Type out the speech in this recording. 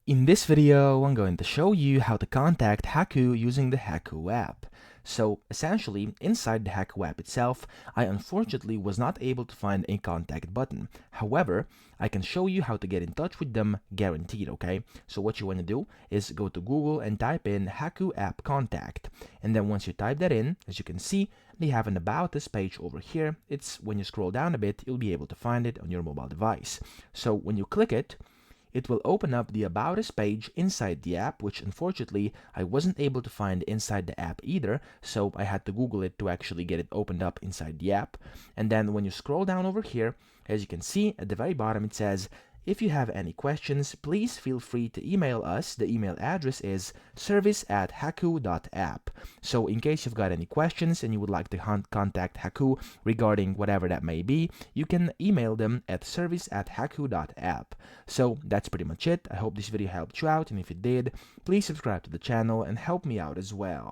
In this video, I'm going to show you how to contact Hacoo using the Hacoo app. So essentially, inside the Hacoo app itself, I unfortunately was not able to find a contact button. However, I can show you how to get in touch with them guaranteed, okay? So what you want to do is go to Google and type in Hacoo app contact. And then once you type that in, as you can see, they have an About Us page over here. It's when you scroll down a bit, you'll be able to find it on your mobile device. So when you click it, it will open up the About Us page inside the app, which unfortunately I wasn't able to find inside the app either, so I had to Google it to actually get it opened up inside the app. And then when you scroll down over here, as you can see at the very bottom, it says, if you have any questions, please feel free to email us. The email address is service@hacoo.app. So in case you've got any questions and you would like to contact Hacoo regarding whatever that may be, you can email them at service@hacoo.app. So that's pretty much it. I hope this video helped you out, and if it did, please subscribe to the channel and help me out as well.